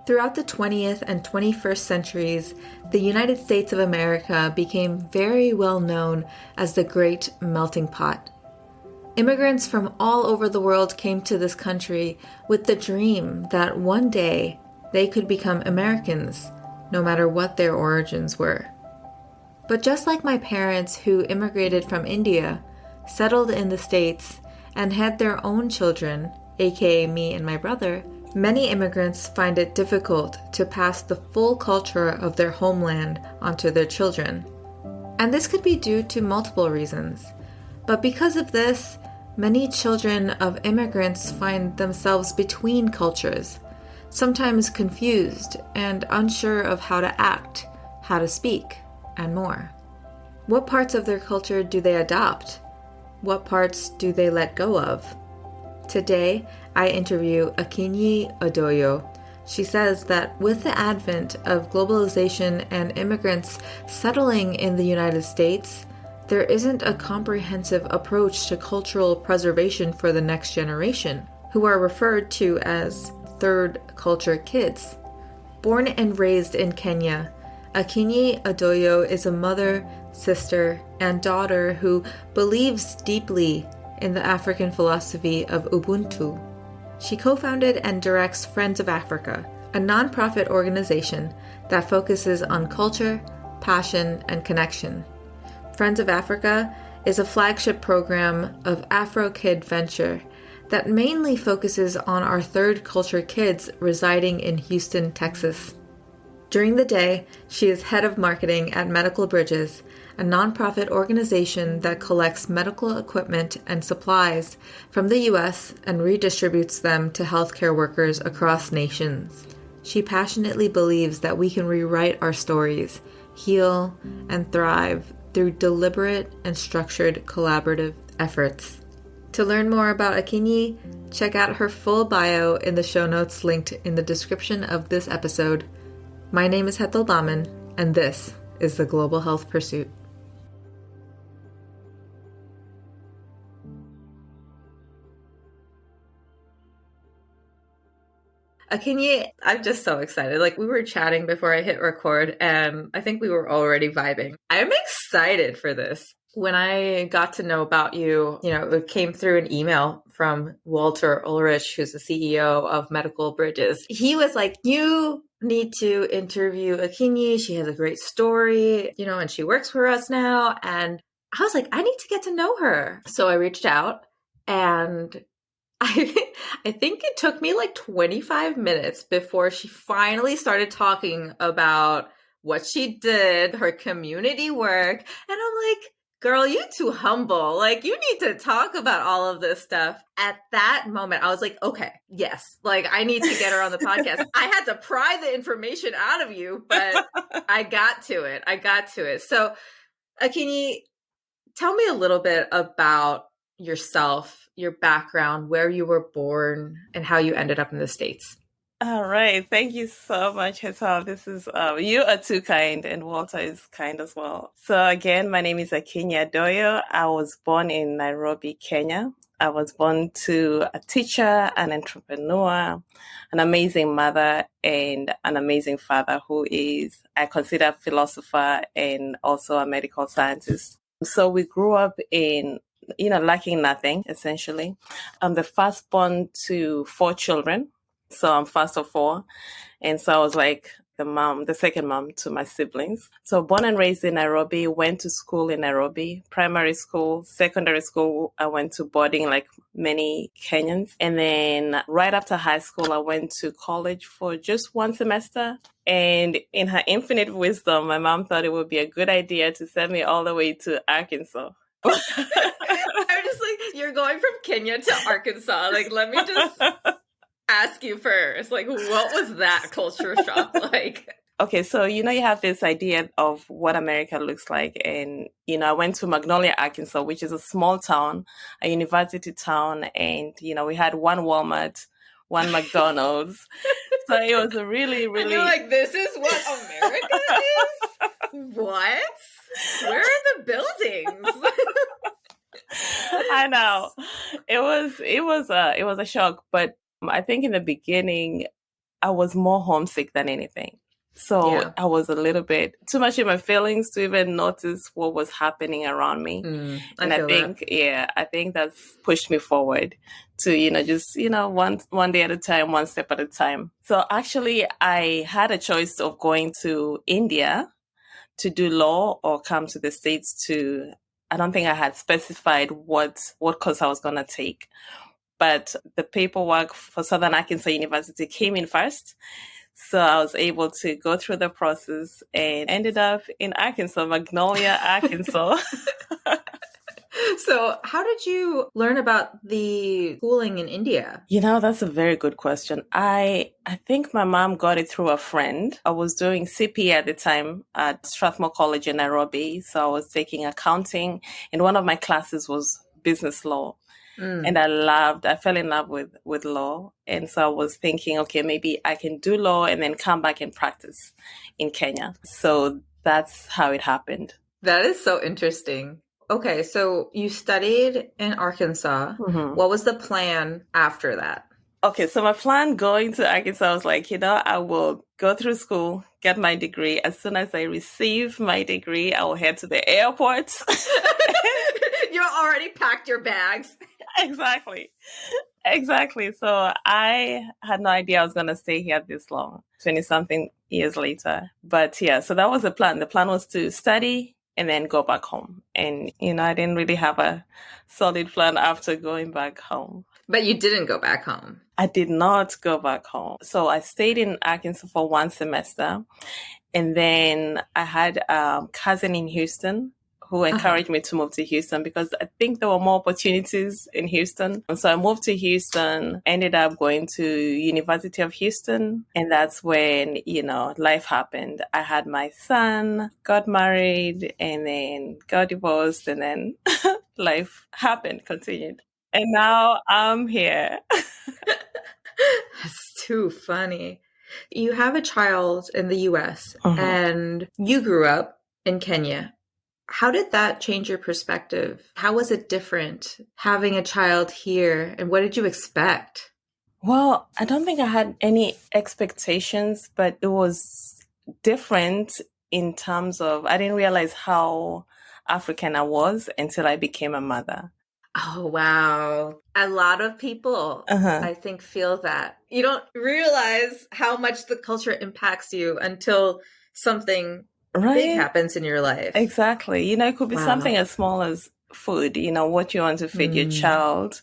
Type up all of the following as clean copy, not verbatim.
Throughout the 20th and 21st centuries, the United States of America became very well known as the Great Melting Pot. Immigrants from all over the world came to this country with the dream that one day they could become Americans, no matter what their origins were. But just like my parents who immigrated from India, settled in the States, and had their own children, aka me and my brother, many immigrants find it difficult to pass the full culture of their homeland onto their children. And this could be due to multiple reasons. But because of this, many children of immigrants find themselves between cultures, sometimes confused and unsure of how to act, how to speak, and more. What parts of their culture do they adopt? What parts do they let go of? Today, I interview Akinyi Adoyo. She says that with the advent of globalization and immigrants settling in the United States, there isn't a comprehensive approach to cultural preservation for the next generation, who are referred to as third culture kids. Born and raised in Kenya, Akinyi Adoyo is a mother, sister, and daughter who believes deeply in the African philosophy of Ubuntu. She co-founded and directs Friends of Africa, a nonprofit organization that focuses on culture, passion, and connection. Friends of Africa is a flagship program of Afro Kid Venture that mainly focuses on our third culture kids residing in Houston, Texas. During the day, she is head of marketing at Medical Bridges, a nonprofit organization that collects medical equipment and supplies from the U.S. and redistributes them to healthcare workers across nations. She passionately believes that we can rewrite our stories, heal, and thrive through deliberate and structured collaborative efforts. To learn more about Akinyi, check out her full bio in the show notes linked in the description of this episode. My name is Hetal Baman, and this is the Global Health Pursuit. Akinyi, I'm just so excited. We were chatting before I hit record, and I think we were already vibing. I'm excited for this. When I got to know about you, it came through an email from Walter Ulrich, who's the CEO of Medical Bridges. He was like, you need to interview Akinyi. She has a great story, and she works for us now. And I was like, I need to get to know her. So I reached out, and I think it took me 25 minutes before she finally started talking about what she did, her community work. And I'm like, girl, you too humble. You need to talk about all of this stuff. At that moment, I was like, okay, yes. I need to get her on the podcast. I had to pry the information out of you, but I got to it. So, Akinyi, tell me a little bit about yourself, your background, where you were born, and how you ended up in the States. All right. Thank you so much, Hetal. This is, you are too kind, and Walter is kind as well. So again, my name is Akinyi Adoyo. I was born in Nairobi, Kenya. I was born to a teacher, an entrepreneur, an amazing mother, and an amazing father who is, I consider, a philosopher and also a medical scientist. So we grew up in, lacking nothing, essentially. I'm the firstborn to 4 children. So I'm first of 4. And so I was like the second mom to my siblings. So born and raised in Nairobi, went to school in Nairobi, primary school, secondary school. I went to boarding like many Kenyans. And then right after high school, I went to college for just 1 semester. And in her infinite wisdom, my mom thought it would be a good idea to send me all the way to Arkansas. I'm just like, you're going from Kenya to Arkansas. Let me just ask you first, what was that culture shock like? Okay, so, you have this idea of what America looks like. And, I went to Magnolia, Arkansas, which is a small town, a university town. And, we had 1 Walmart, 1 McDonald's. So it was a really, really... And you're like, this is what America is? What? Where are the buildings? I know. It was a shock, but I think in the beginning, I was more homesick than anything. So Yeah. I was a little bit too much in my feelings to even notice what was happening around me. I And I feel that. think, yeah, I think that's pushed me forward to, just, one day at a time, one step at a time. So actually, I had a choice of going to India to do law or come to the States to, I don't think I had specified what course I was going to take. But the paperwork for Southern Arkansas University came in first. So I was able to go through the process and ended up in Arkansas, Magnolia, Arkansas. So, how did you learn about the schooling in India? That's a very good question. I think my mom got it through a friend. I was doing CPA at the time at Strathmore College in Nairobi. So I was taking accounting, and one of my classes was business law. And I fell in love with law. And so I was thinking, okay, maybe I can do law and then come back and practice in Kenya. So that's how it happened. That is so interesting. Okay, so you studied in Arkansas. Mm-hmm. What was the plan after that? Okay, so my plan going to Arkansas was like, I will go through school, get my degree. As soon as I receive my degree, I will head to the airport. You already packed your bags. Exactly. So I had no idea I was going to stay here this long, 20 something years later. But yeah, so that was the plan. The plan was to study and then go back home. And, I didn't really have a solid plan after going back home. But you didn't go back home. I did not go back home. So I stayed in Arkansas for one semester. And then I had a cousin in Houston who encouraged me to move to Houston because I think there were more opportunities in Houston. And so I moved to Houston, ended up going to University of Houston. And that's when, life happened. I had my son, got married, and then got divorced. And then life happened, continued. And now I'm here. That's too funny. You have a child in the US and you grew up in Kenya. How did that change your perspective? How was it different having a child here, and what did you expect? Well, I don't think I had any expectations, but it was different in terms of I didn't realize how African I was until I became a mother. Oh, wow. A lot of people, I think, feel that. You don't realize how much the culture impacts you until something big happens in your life. Exactly. It could be something as small as food, what you want to feed your child,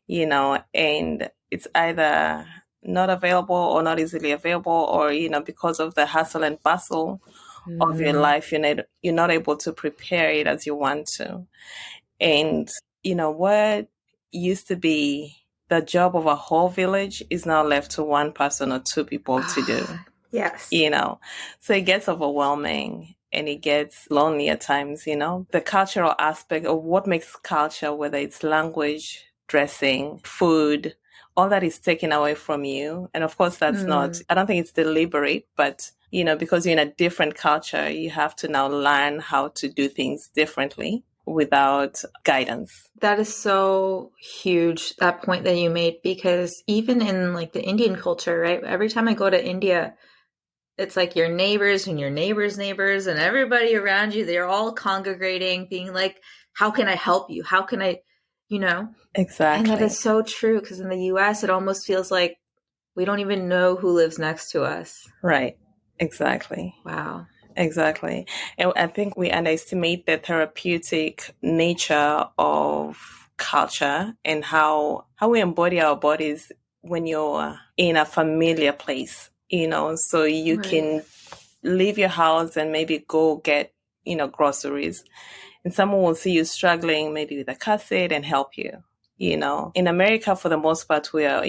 and it's either not available or not easily available, or, because of the hustle and bustle of your life, you're not able to prepare it as you want to. And, what used to be the job of a whole village is now left to one person or two people to do. Yes. So it gets overwhelming and it gets lonely at times, the cultural aspect of what makes culture, whether it's language, dressing, food, all that is taken away from you. And of course, that's not, I don't think it's deliberate, but, because you're in a different culture, you have to now learn how to do things differently without guidance. That is so huge, that point that you made, because even in like the Indian culture, right? Every time I go to India, it's like your neighbors and your neighbors' neighbors and everybody around you, they're all congregating, being like, how can I help you? How can I, Exactly. And that is so true, because in the US, it almost feels like we don't even know who lives next to us. Right. Exactly. Wow. Exactly. And I think we underestimate the therapeutic nature of culture and how we embody our bodies when you're in a familiar place, so you can leave your house and maybe go get, groceries, and someone will see you struggling maybe with a cassette and help you. In America, for the most part, we are,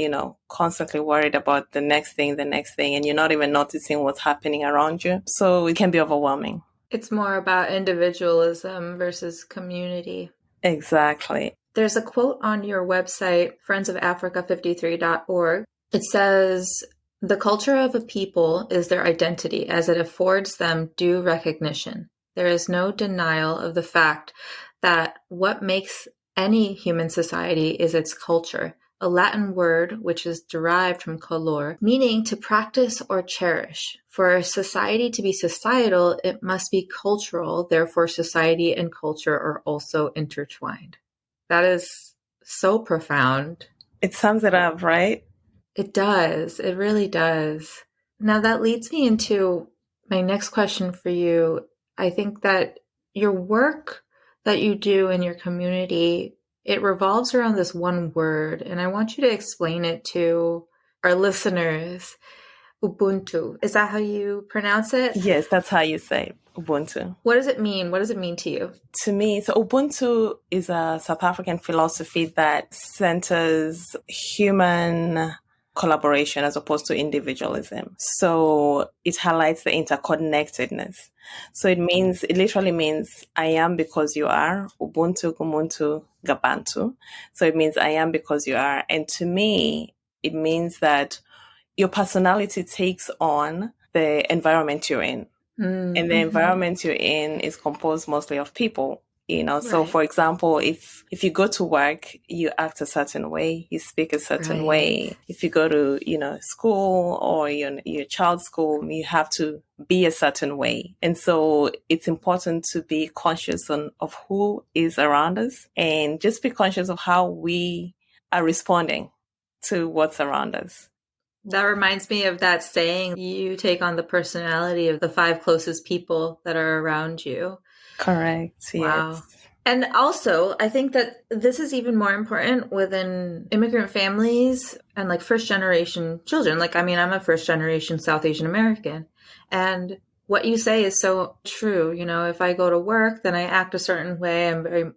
constantly worried about the next thing, and you're not even noticing what's happening around you. So it can be overwhelming. It's more about individualism versus community. Exactly. There's a quote on your website, friendsofafrica53.org. It says, "The culture of a people is their identity as it affords them due recognition. There is no denial of the fact that what makes any human society is its culture. a Latin word which is derived from colore, meaning to practice or cherish. For a society to be societal, it must be cultural. Therefore, society and culture are also intertwined. That is so profound. It sums it up, right? It does. It really does. Now, that leads me into my next question for you. I think that your work that you do in your community, it revolves around this one word, and I want you to explain it to our listeners. Ubuntu. Is that how you pronounce it? Yes, that's how you say Ubuntu. What does it mean? What does it mean to you? To me, so Ubuntu is a South African philosophy that centers human collaboration as opposed to individualism. So it highlights the interconnectedness. So it literally means I am because you are, Ubuntu, Kumuntu, Gabantu. So it means I am because you are. And to me, it means that your personality takes on the environment you're in. Mm-hmm. And the environment you're in is composed mostly of people. So for example, if you go to work, you act a certain way, you speak a certain way. If you go to, school or your child's school, you have to be a certain way. And so it's important to be conscious of who is around us and just be conscious of how we are responding to what's around us. That reminds me of that saying, you take on the personality of the 5 closest people that are around you. Correct. Wow. Yes. And also, I think that this is even more important within immigrant families and like first generation children. I'm a first generation South Asian American. And what you say is so true. If I go to work, then I act a certain way.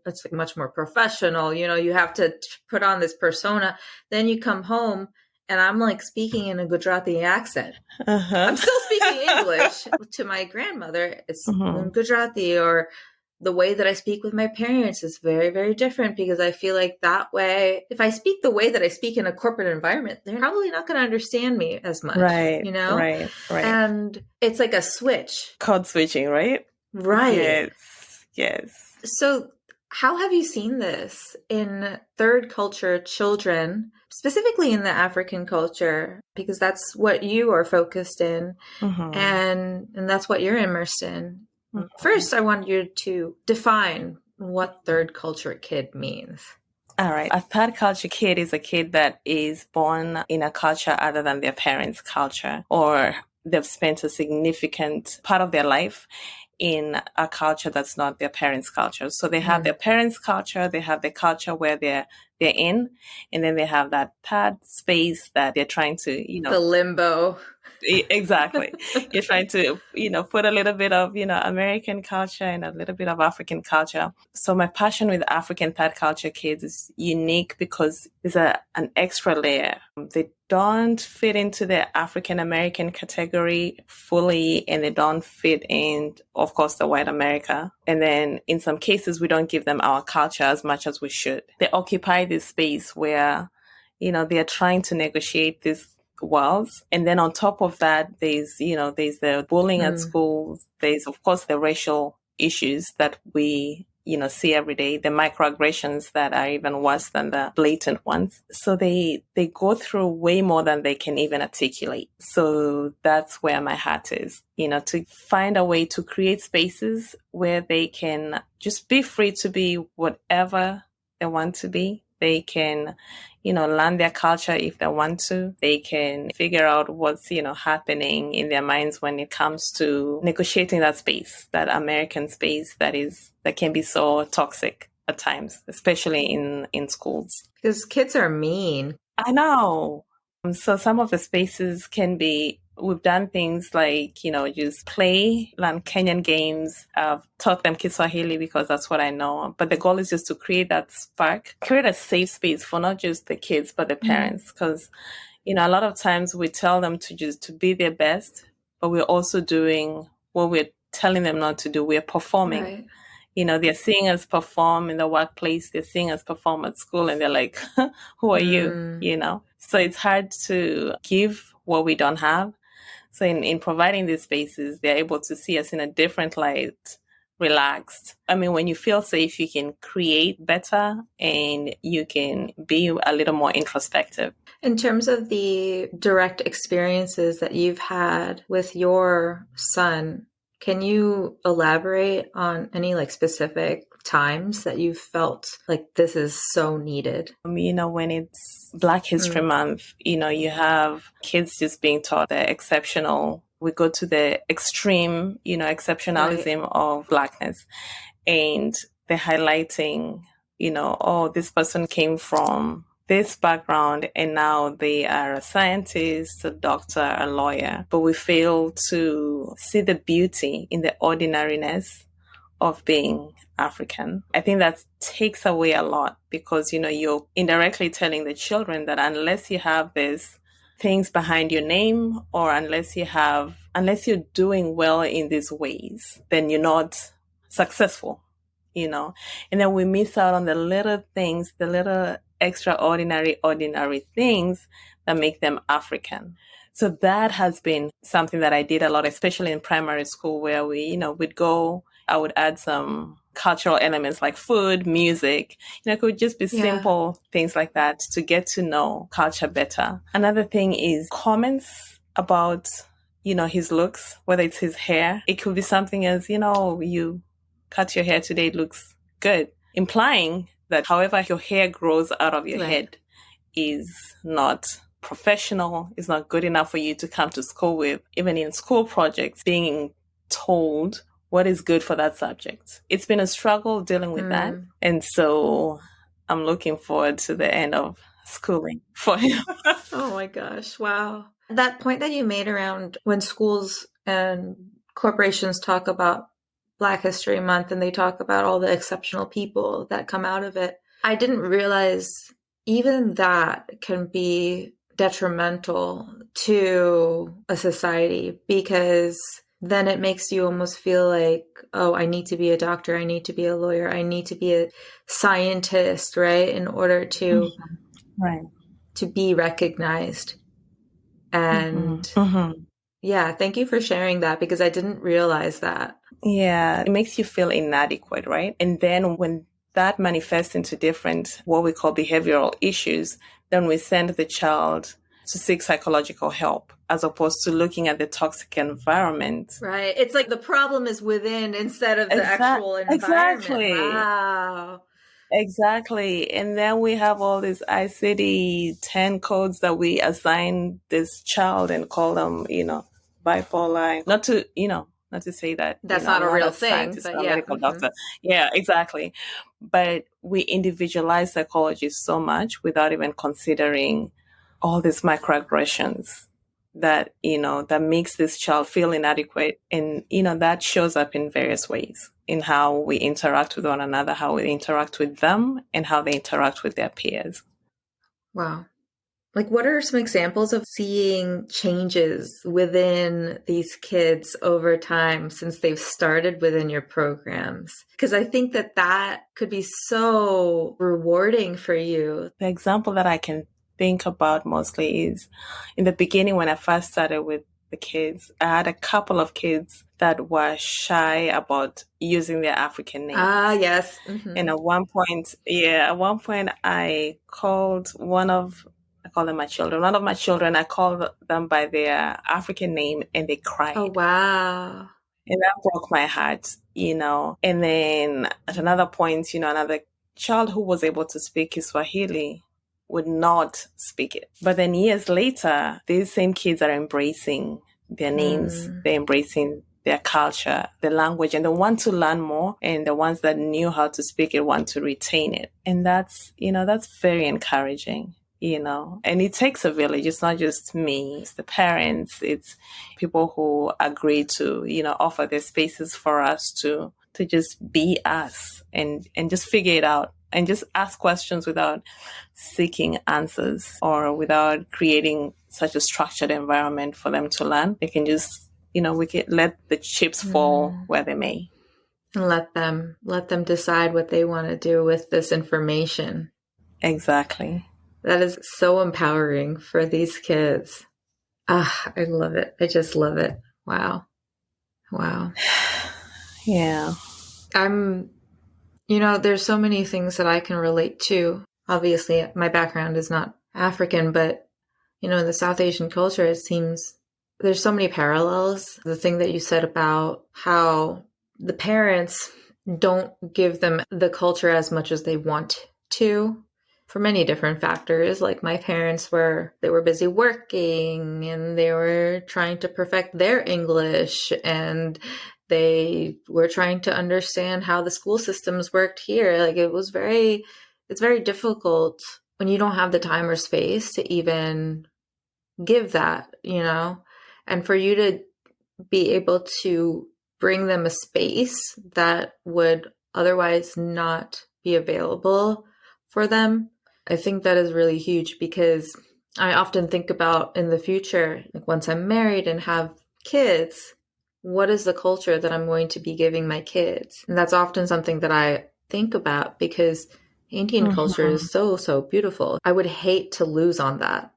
It's like much more professional. You have to put on this persona. Then you come home and I'm like speaking in a Gujarati accent. I'm still speaking English. To my grandmother, it's in Gujarati, or the way that I speak with my parents is very, very different, because I feel like that way, if I speak the way that I speak in a corporate environment, they're probably not going to understand me as much. Right. Right. And it's like a switch. Code switching, right? Right. Yes. So how have you seen this in third culture children, specifically in the African culture, because that's what you are focused in, and that's what you're immersed in? First, I want you to define what third culture kid means. All right. A third culture kid is a kid that is born in a culture other than their parents' culture, or they've spent a significant part of their life in a culture that's not their parents' culture. So they have their parents' culture, they have the culture where they're in, and then they have that third space that they're trying to, the limbo. Exactly. You're trying to, put a little bit of, American culture and a little bit of African culture. So my passion with African third culture kids is unique because there's an extra layer. They don't fit into the African American category fully, and they don't fit in, of course, the white America. And then in some cases, we don't give them our culture as much as we should. They occupy this space where, they're trying to negotiate this worlds. And then on top of that, there's the bullying at schools. There's, of course, the racial issues that we, see every day, the microaggressions that are even worse than the blatant ones. So they go through way more than they can even articulate. So that's where my heart is, to find a way to create spaces where they can just be free to be whatever they want to be. They can, learn their culture if they want to. They can figure out what's, happening in their minds when it comes to negotiating that space, that American space that can be so toxic at times, especially in schools. Because kids are mean. I know. So some of the spaces can be, we've done things like, just play, learn Kenyan games. I've taught them Kiswahili because that's what I know. But the goal is just to create that spark, create a safe space for not just the kids, but the parents. Because, a lot of times we tell them to be their best, but we're also doing what we're telling them not to do. We're performing. Right. They're seeing us perform in the workplace. They're seeing us perform at school, and they're like, who are you? So it's hard to give what we don't have. So in providing these spaces, they're able to see us in a different light relaxed. I mean, when you feel safe, you can create better and you can be a little more introspective. In terms of the direct experiences that you've had with your son, can you elaborate on any like specific times that you felt like this is so needed? When it's Black History Month, you have kids just being taught they're exceptional. We go to the extreme, exceptionalism of Blackness, and they're highlighting, oh, this person came from this background and now they are a scientist, a doctor, a lawyer. But we fail to see the beauty in the ordinariness of being African. I think that takes away a lot because, you're indirectly telling the children that unless you have these things behind your name or unless you're doing well in these ways, then you're not successful, and then we miss out on the little things, the little extraordinary, ordinary things that make them African. So that has been something that I did a lot, especially in primary school where we'd go, I would add some cultural elements like food, music, it could just be simple things like that to get to know culture better. Another thing is comments about, his looks, whether it's his hair. It could be something as, you cut your hair today, it looks good, implying that however your hair grows out of your head is not professional, is not good enough for you to come to school with. Even in school projects, being told what is good for that subject. It's been a struggle dealing with that. And so I'm looking forward to the end of schooling for him. Oh my gosh. Wow. That point that you made around when schools and corporations talk about Black History Month and they talk about all the exceptional people that come out of it, I didn't realize even that can be detrimental to a society because then it makes you almost feel like, oh, I need to be a doctor, I need to be a lawyer, I need to be a scientist, right? In order to to be recognized. And yeah, thank you for sharing that because I didn't realize that. Yeah, it makes you feel inadequate, right? And then when that manifests into different, what we call behavioral issues, then we send the child to seek psychological help as opposed to looking at the toxic environment. Right. It's like the problem is within instead of the actual environment. Exactly. Wow. Exactly. And then we have all these ICD-10 codes that we assign this child and call them, bipolar. Not to say that that's not a real thing, but a medical doctor. Yeah, exactly. But we individualize psychology so much without even considering all these microaggressions that, that makes this child feel inadequate. And, that shows up in various ways in how we interact with one another, how we interact with them, and how they interact with their peers. Wow. Like, what are some examples of seeing changes within these kids over time since they've started within your programs? Because I think that could be so rewarding for you. The example that I can think about mostly is in the beginning when I first started with the kids, I had a couple of kids that were shy about using their African names. Ah, yes. And at one point I called I call them my children. One of my children, I called them by their African name and they cried. Oh, wow. And that broke my heart, And then at another point, another child who was able to speak Kiswahili would not speak it. But then years later, these same kids are embracing their names. They're embracing their culture, the language, and they want to learn more. And the ones that knew how to speak it want to retain it. And that's very encouraging. And it takes a village. It's not just me, it's the parents, it's people who agree to, offer their spaces for us to just be us and just figure it out and just ask questions without seeking answers or without creating such a structured environment for them to learn. They can just, we can let the chips fall where they may. And let them decide what they want to do with this information. Exactly. That is so empowering for these kids. Ah, I love it. I just love it. Wow. Yeah. There's so many things that I can relate to. Obviously, my background is not African, but, in the South Asian culture, it seems there's so many parallels. The thing that you said about how the parents don't give them the culture as much as they want to for many different factors. Like my parents they were busy working and they were trying to perfect their English, and they were trying to understand how the school systems worked here. Like it's very difficult when you don't have the time or space to even give that, and for you to be able to bring them a space that would otherwise not be available for them. I think that is really huge, because I often think about in the future, like once I'm married and have kids, what is the culture that I'm going to be giving my kids? And that's often something that I think about, because Indian culture is so, so beautiful. I would hate to lose on that,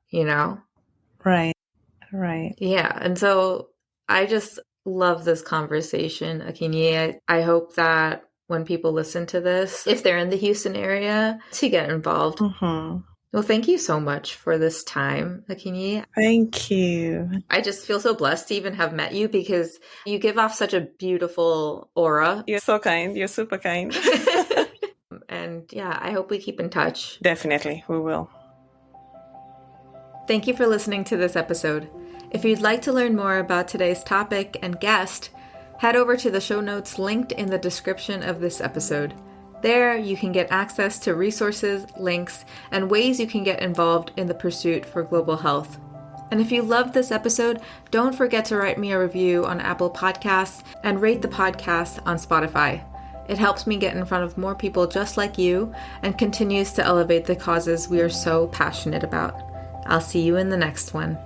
Right. Yeah. And so I just love this conversation, Akinyi. I hope that when people listen to this, if they're in the Houston area, to get involved. Well, thank you so much for this time, Akinyi. Thank you. I just feel so blessed to even have met you, because you give off such a beautiful aura. You're so kind. You're super kind. And yeah, I hope we keep in touch. Definitely, we will. Thank you for listening to this episode. If you'd like to learn more about today's topic and guest, head over to the show notes linked in the description of this episode. There, you can get access to resources, links, and ways you can get involved in the pursuit for global health. And if you loved this episode, don't forget to write me a review on Apple Podcasts and rate the podcast on Spotify. It helps me get in front of more people just like you and continues to elevate the causes we are so passionate about. I'll see you in the next one.